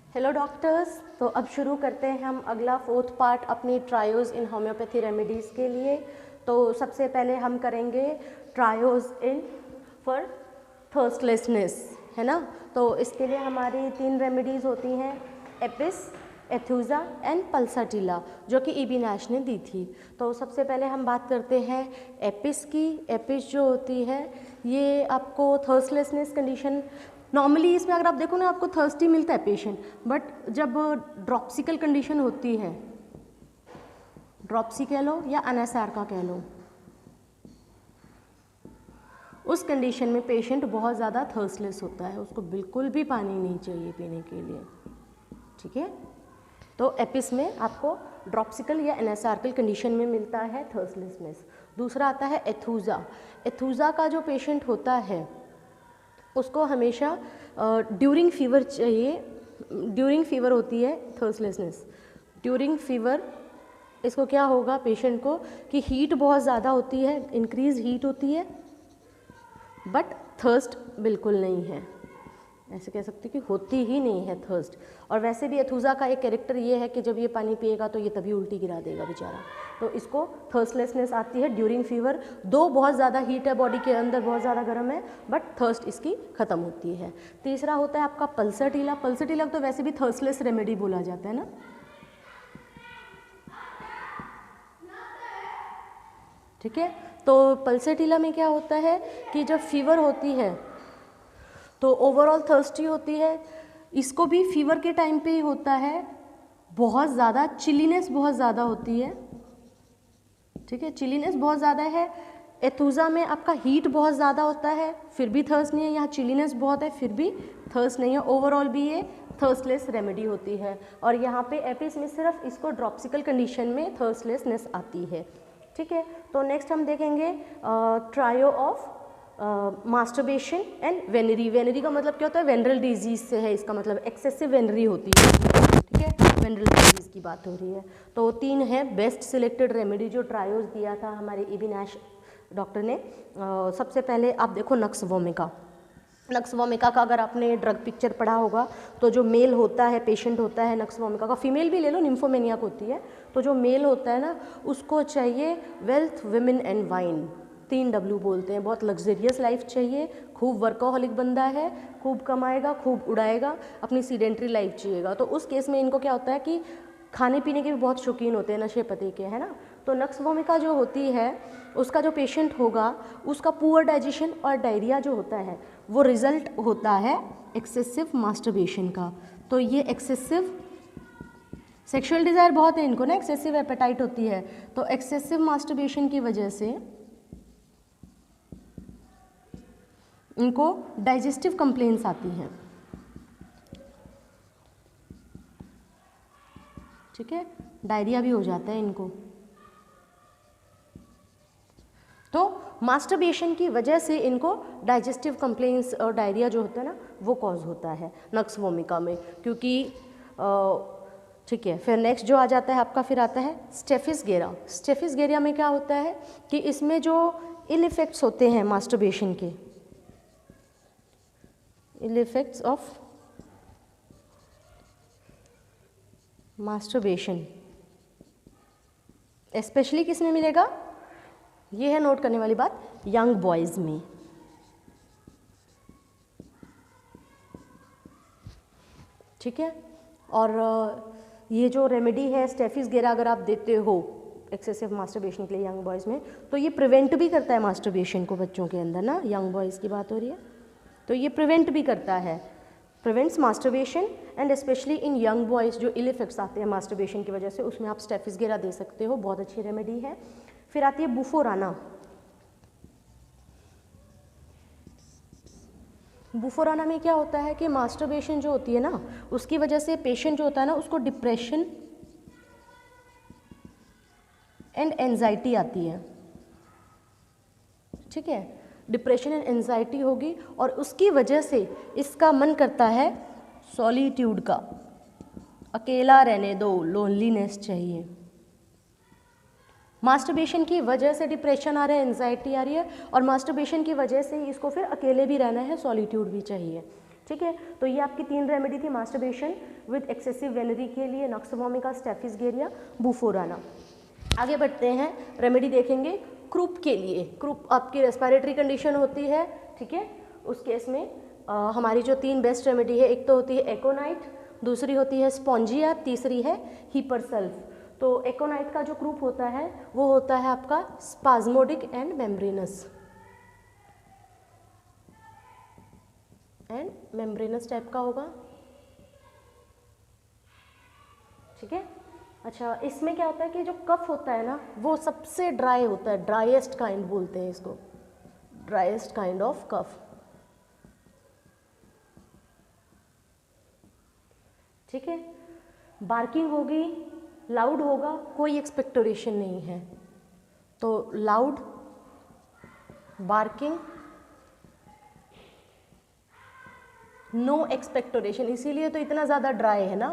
Hello doctors. तो अब शुरू करते हैं हम अगला फोर्थ पार्ट अपनी ट्रायोज इन होम्योपैथी रेमेडीज़ के लिए। तो सबसे पहले हम करेंगे ट्रायोज इन फॉर थर्स्टलेसनेस, है ना। तो इसके लिए हमारी 3 रेमेडीज़ होती हैं, एपिस, एथुजा एंड पल्साटिला, जो कि ईबी नैश ने दी थी। तो सबसे पहले हम बात करते हैं एपिस की। एपिस जो होती है ये आपको थर्स्टलेसनेस कंडीशन, नॉर्मली इसमें अगर आप देखो ना आपको थर्स्टी मिलता है पेशेंट, बट जब ड्रॉप्सिकल कंडीशन होती है, ड्रॉप्सी कह लो या अनएसआर का कह लो, उस कंडीशन में पेशेंट बहुत ज़्यादा थर्स्टलेस होता है, उसको बिल्कुल भी पानी नहीं चाहिए पीने के लिए, ठीक है। तो एपिस में आपको ड्रॉप्सिकल या एनएसआरकल कंडीशन में मिलता है थर्स्टलेसनेस। दूसरा आता है एथुजा। एथुजा का जो पेशेंट होता है उसको हमेशा ड्यूरिंग फीवर चाहिए। ड्यूरिंग फीवर होती है थर्स्टलेसनेस। ड्यूरिंग फीवर इसको क्या होगा पेशेंट को कि हीट बहुत ज़्यादा होती है, इंक्रीज हीट होती है, बट थर्स्ट बिल्कुल नहीं है, ऐसे कह सकते कि होती ही नहीं है थर्स्ट। और वैसे भी एथुजा का एक कैरेक्टर ये है कि जब ये पानी पिएगा तो ये तभी उल्टी गिरा देगा बेचारा। तो इसको थर्स्टलेसनेस आती है ड्यूरिंग फीवर, दो बहुत ज़्यादा हीट है बॉडी के अंदर, बहुत ज़्यादा गर्म है, बट थर्स्ट इसकी ख़त्म होती है। तीसरा होता है आपका पल्साटिला। पल्साटिला तो वैसे भी थर्स्टलेस रेमेडी बोला जाता है ना, ठीक है। तो पल्साटिला में क्या होता है कि जब फीवर होती है तो ओवरऑल थर्स्टी होती है, इसको भी फीवर के टाइम पे ही होता है, बहुत ज़्यादा चिलीनेस बहुत ज़्यादा होती है, ठीक है, चिलीनेस बहुत ज़्यादा है। एथुजा में आपका हीट बहुत ज़्यादा होता है फिर भी थर्स्ट नहीं है, यहाँ चिलीनेस बहुत है फिर भी थर्स्ट नहीं है, ओवरऑल भी ये थर्स्टलेस रेमेडी होती है। और यहाँ पे एपिस में सिर्फ इसको ड्रॉप्सिकल कंडीशन में थर्स्टलेसनेस आती है, ठीक है। तो नेक्स्ट हम देखेंगे ट्रायो ऑफ मास्टरबेशन एंड वेनरी। वेनरी का मतलब क्या होता है, वेनरल डिजीज से है, इसका मतलब एक्सेसिव वेनरी होती है, ठीक है, वेनरल डिजीज की बात हो रही है। तो 3 है बेस्ट सिलेक्टेड रेमेडी जो ट्रायोज दिया था हमारे ईबी नैश डॉक्टर ने। सबसे पहले आप देखो नक्स वोमिका। नक्स वोमिका का अगर आपने ड्रग पिक्चर पढ़ा होगा तो जो मेल होता है, पेशेंट होता है नक्स वोमिका का, फीमेल भी ले लो, निम्फोमेनिया होती है, तो जो मेल होता है ना उसको चाहिए wealth, women and wine, 3W बोलते हैं। बहुत लग्जरियस लाइफ चाहिए, खूब वर्कोहॉलिक बंदा है, खूब कमाएगा, खूब उड़ाएगा, अपनी सीडेंट्री लाइफ जिएगा। तो उस केस में इनको क्या होता है कि खाने पीने के भी बहुत शौकीन होते हैं, नशे पते के, है ना। तो नक्स वोमिका जो होती है उसका जो पेशेंट होगा उसका पुअर डाइजेशन और डायरिया जो होता है वो रिजल्ट होता है एक्सेसिव मास्टरबेशन का। तो ये एक्सेसिव सेक्सुअल डिज़ायर बहुत है इनको ना, एक्सेसिव एपेटाइट होती है, तो एक्सेसिव मास्टरबेशन की वजह से इनको डाइजेस्टिव कंप्लेंट्स आती हैं, ठीक है, डायरिया भी हो जाता है इनको। तो मास्टरबेशन की वजह से इनको डाइजेस्टिव कंप्लेंट्स और डायरिया जो होता है ना वो कॉज होता है नक्स वोमिका में, क्योंकि ठीक है। फिर नेक्स्ट जो आ जाता है आपका, फिर आता है स्टेफिस गेरा। स्टेफिस गेरिया में क्या होता है कि इसमें जो इल इफेक्ट्स होते हैं मास्टरबेशन के, ill effects of masturbation specially किस में मिलेगा, ये है नोट करने वाली बात, यंग बॉयज़ में, ठीक है। और ये जो रेमेडी है स्टेफिस गेरा अगर आप देते हो एक्सेसिव मास्टरबेशन के लिए यंग बॉयज़ में, तो ये प्रिवेंट भी करता है मास्टरबेशन को बच्चों के अंदर ना, यंग बॉयज़ की बात हो रही है, तो ये प्रिवेंट भी करता है, prevents masturbation and specially in young boys जो इल इफेक्ट्स आते हैं मास्टरबेशन की वजह से, उसमें आप स्टेफिस गेरा दे सकते हो, बहुत अच्छी रेमेडी है। फिर आती है बुफोराना। बुफोराना में क्या होता है कि मास्टरबेशन जो होती है ना उसकी वजह से पेशेंट जो होता है ना उसको डिप्रेशन एंड एंजाइटी आती है, ठीक है, डिप्रेशन एंड एंजाइटी होगी और उसकी वजह से इसका मन करता है सॉलिट्यूड का, अकेला रहने दो, लोनलीनेस चाहिए। मास्टरबेशन की वजह से डिप्रेशन आ रहा है, एंजाइटी आ रही है, और मास्टरबेशन की वजह से ही इसको फिर अकेले भी रहना है, सॉलिट्यूड भी चाहिए, ठीक है। तो ये आपकी 3 रेमेडी थी, मास्टरबेशन विद एक्सेसिव वेनरी के लिए, नॉक्स वोमिका, स्टेफिस गेरिया, बुफोराना। आगे बढ़ते हैं, रेमेडी देखेंगे क्रूप के लिए। क्रूप आपकी रेस्पिरेटरी कंडीशन होती है, ठीक है। उस केस में हमारी जो 3 बेस्ट रेमेडी है, एक तो होती है एकोनाइट, दूसरी होती है स्पॉन्जिया, तीसरी है हीपरसल्फ। तो एकोनाइट का जो क्रूप होता है वो होता है आपका स्पाज्मोडिक एंड मेम्ब्रेनस टाइप का होगा, ठीक है। अच्छा, इसमें क्या होता है कि जो कफ होता है ना वो सबसे ड्राई होता है, ड्राइएस्ट काइंड बोलते हैं इसको, ड्राइएस्ट काइंड ऑफ कफ, ठीक है। बार्किंग होगी, लाउड होगा, कोई एक्सपेक्टोरेशन नहीं है। तो लाउड, बार्किंग, नो एक्सपेक्टोरेशन, इसीलिए तो इतना ज़्यादा ड्राई है ना।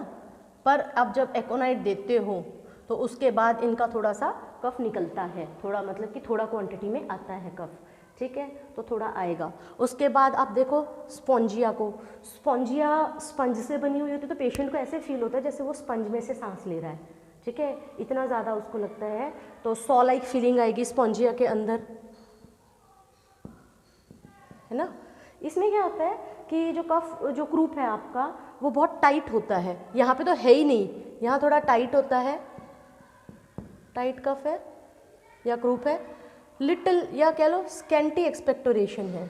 पर अब जब एकोनाइट देते हो तो उसके बाद इनका थोड़ा सा कफ निकलता है, थोड़ा मतलब कि थोड़ा क्वांटिटी में आता है कफ, ठीक है। तो थोड़ा आएगा। उसके बाद आप देखो स्पॉन्जिया को, स्पॉन्जिया स्पंज से बनी हुई होती है, तो पेशेंट को ऐसे फील होता है जैसे वो स्पंज में से सांस ले रहा है, ठीक है, इतना ज़्यादा उसको लगता है। तो सॉ लाइक फीलिंग आएगी स्पॉन्जिया के अंदर, है ना। इसमें क्या होता है कि जो कफ, जो क्रूप है आपका वो बहुत टाइट होता है, यहाँ पे तो है ही नहीं, यहाँ थोड़ा टाइट होता है, टाइट कफ है या क्रूप है, लिटिल या कह लो स्कैंटी एक्सपेक्टोरेशन है,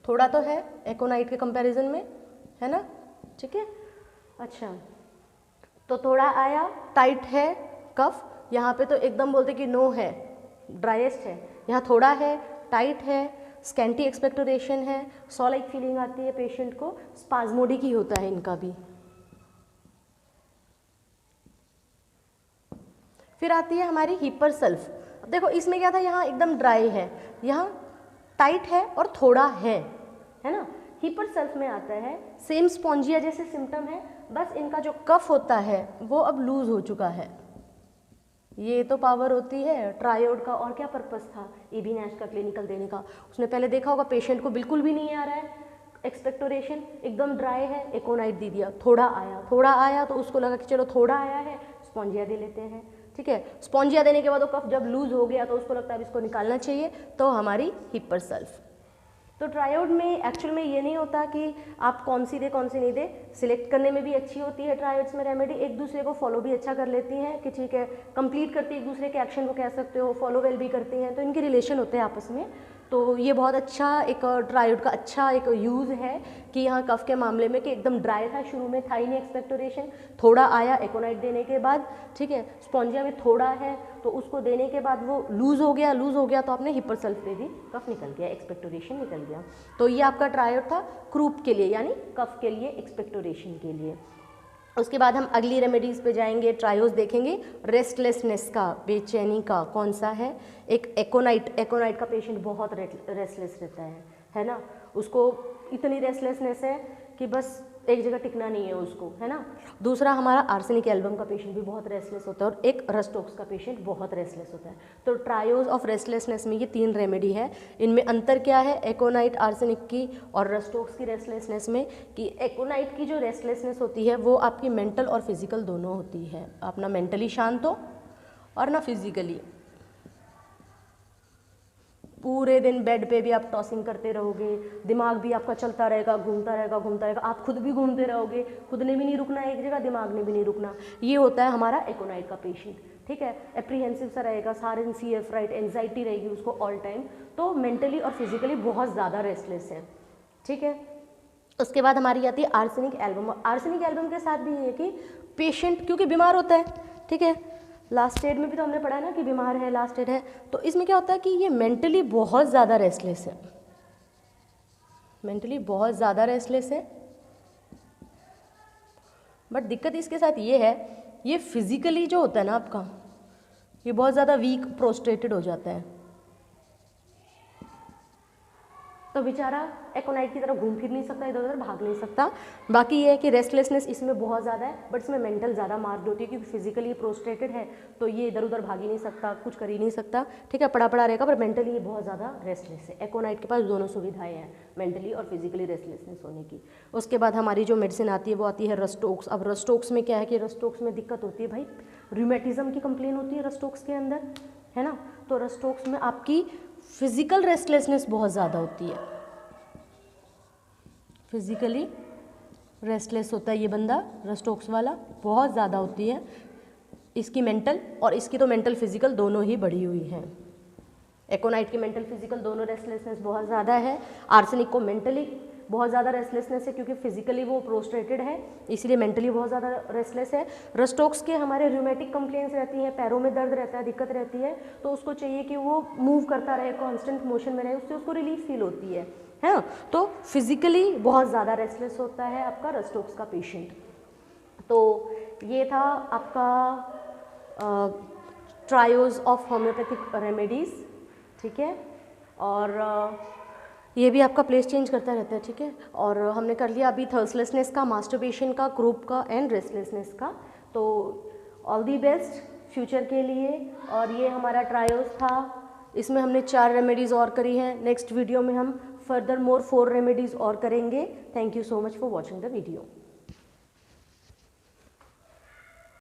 थोड़ा तो है एकोनाइट के कंपैरिजन में, है ना, ठीक है। अच्छा, तो थोड़ा आया, टाइट है कफ, यहाँ पे तो एकदम बोलते कि नो है, ड्राइएस्ट है, यहाँ थोड़ा है, टाइट है, स्कैंटी एक्सपेक्टोरेशन है, सॉ लाइक फीलिंग आती है पेशेंट को, स्पाज्मोडिक ही होता है इनका भी। फिर आती है हमारी हीपरसल्फ। अब देखो इसमें क्या था, यहाँ एकदम ड्राई है, यहाँ टाइट है और थोड़ा है ना। हीपरसल्फ में आता है सेम स्पॉन्जिया जैसे सिम्टम है, बस इनका जो कफ होता है वो अब लूज हो चुका है। ये तो पावर होती है ट्रायोड का, और क्या पर्पस था एबी नैश का क्लिनिकल देने का। उसने पहले देखा होगा पेशेंट को बिल्कुल भी नहीं आ रहा है एक्सपेक्टोरेशन, एकदम ड्राई है, एकोनाइट दे दिया, थोड़ा आया तो उसको लगा कि चलो थोड़ा आया है, स्पॉन्जिया दे लेते हैं, ठीक है। स्पॉन्जिया देने के बाद वो कफ जब लूज हो गया तो उसको लगता है अब इसको निकालना चाहिए, तो हमारी हीपरसल्फ। तो ट्रायोड में एक्चुअल में ये नहीं होता कि आप कौन सी दे कौन सी नहीं दे, सिलेक्ट करने में भी अच्छी होती है ट्रायोड्स में रेमेडी, एक दूसरे को फॉलो भी अच्छा कर लेती हैं कि ठीक है, कंप्लीट करती है एक दूसरे के एक्शन को कह सकते हो, फॉलो वेल भी करती हैं, तो इनके रिलेशन होते हैं आपस में। तो ये बहुत अच्छा एक ट्रायोड का अच्छा एक यूज़ है कि यहाँ कफ के मामले में कि एकदम ड्राई था, शुरू में था ही नहीं एक्सपेक्टोरेशन, थोड़ा आया एकोनाइट देने के बाद, ठीक है। स्पॉन्जिया में थोड़ा है तो उसको देने के बाद वो लूज़ हो गया तो आपने हीपरसल्फ दे दी, कफ निकल गया, एक्सपेक्टोरेशन निकल गया। तो ये आपका ट्रायोड था क्रूप के लिए, यानी कफ के लिए, एक्सपेक्टोरेशन के लिए। उसके बाद हम अगली रेमेडीज़ पे जाएंगे, ट्रायोज देखेंगे। रेस्टलेसनेस का, बेचैनी का कौन सा है, एक एकोनाइट का पेशेंट बहुत रेस्टलेस रहता है ना, उसको इतनी रेस्टलेसनेस है कि बस एक जगह टिकना नहीं है उसको, है ना। दूसरा हमारा आर्सेनिक एल्बम का पेशेंट भी बहुत रेस्टलेस होता है, और एक रस्टोक्स का पेशेंट बहुत रेस्टलेस होता है। तो ट्रायोज ऑफ रेस्टलेसनेस में ये 3 रेमेडी है। इनमें अंतर क्या है एकोनाइट, आर्सेनिक की और रस्टोक्स की रेस्टलेसनेस में, कि एकोनाइट की जो रेस्टलेसनेस होती है वो आपकी मेंटल और फिजिकल दोनों होती है, आप ना मेंटली शांत हो और ना फिजिकली, पूरे दिन बेड पे भी आप टॉसिंग करते रहोगे, दिमाग भी आपका चलता रहेगा, घूमता रहेगा, आप खुद भी घूमते रहोगे, खुद ने भी नहीं रुकना एक जगह, दिमाग ने भी नहीं रुकना। ये होता है हमारा एकोनाइट का पेशेंट, ठीक है। एप्रीहेंसिव सा रहेगा, सारे सी एफ राइट, एंजाइटी रहेगी उसको ऑल टाइम, तो मेंटली और फिजिकली बहुत ज़्यादा रेस्टलेस है, ठीक है। उसके बाद हमारी आती है आर्सेनिक एल्बम। आर्सेनिक एल्बम के साथ भी ये है कि पेशेंट क्योंकि बीमार होता है, ठीक है, लास्ट स्टेज में भी तो हमने पढ़ा है ना कि बीमार है, लास्ट स्टेज है, तो इसमें क्या होता है कि ये मेंटली बहुत ज़्यादा रेस्टलेस है, मेंटली बहुत ज़्यादा रेस्टलेस है। बट दिक्कत इसके साथ ये है, ये फिजिकली जो होता है ना आपका, ये बहुत ज़्यादा वीक, प्रोस्ट्रेटेड हो जाता है, तो बेचारा एकोनाइट की तरह घूम फिर नहीं सकता, इधर उधर भाग नहीं सकता। बाकी ये है कि रेस्टलेसनेस इसमें बहुत ज़्यादा है, बट इसमें मेंटल ज़्यादा मार्क्ड होती है, क्योंकि फिजिकली ये प्रोस्ट्रेटेड है तो ये इधर उधर भाग ही नहीं सकता, कुछ कर ही नहीं सकता, ठीक है, पड़ा पड़ा रहेगा, पर मेंटली ये बहुत ज़्यादा रेस्टलेस है। एकोनाइट के पास दोनों सुविधाएँ हैं, मेंटली और फिजिकली रेस्टलेसनेस होने की। उसके बाद हमारी जो मेडिसिन आती है वो आती है रस्टोक्स। अब रस्टोक्स में क्या है कि रस्टोक्स में दिक्कत होती है भाई, रूमेटिज्म की कंप्लेन होती है रस्टोक्स के अंदर, है ना। तो रस्टोक्स में आपकी फिजिकल रेस्टलेसनेस बहुत ज़्यादा होती है, फिजिकली रेस्टलेस होता है ये बंदा, रस्टोक्स वाला, बहुत ज़्यादा होती है इसकी मेंटल, और इसकी तो मेंटल फिजिकल दोनों ही बढ़ी हुई है। एकोनाइट की मेंटल फिजिकल दोनों रेस्टलेसनेस बहुत ज़्यादा है। आर्सेनिक को मेंटली बहुत ज़्यादा रेस्टलेसनेस है, क्योंकि फिजिकली वो प्रोस्ट्रेटेड है, इसलिए मेंटली बहुत ज़्यादा रेस्टलेस है। रस्टोक्स के हमारे रूमेटिक कंप्लेंट्स रहती हैं, पैरों में दर्द रहता है, दिक्कत रहती है, तो उसको चाहिए कि वो मूव करता रहे, कांस्टेंट मोशन में रहे, उससे उसको रिलीफ फील होती है ना। तो फिजिकली बहुत ज़्यादा रेस्टलेस होता है आपका रस्टोक्स का पेशेंट। तो ये था आपका ट्रायोज ऑफ होम्योपैथिक रेमेडीज़, ठीक है। और ये भी आपका प्लेस चेंज करता रहता है, ठीक है। और हमने कर लिया अभी थर्स्टलेसनेस का, मास्टरबेशन का, क्रूप का एंड रेस्टलेसनेस का। तो ऑल दी बेस्ट फ्यूचर के लिए। और ये हमारा ट्रायोज था, इसमें हमने 4 रेमेडीज़ और करी हैं। नेक्स्ट वीडियो में हम फर्दर मोर 4 रेमेडीज़ और करेंगे। Thank you so much for watching the video.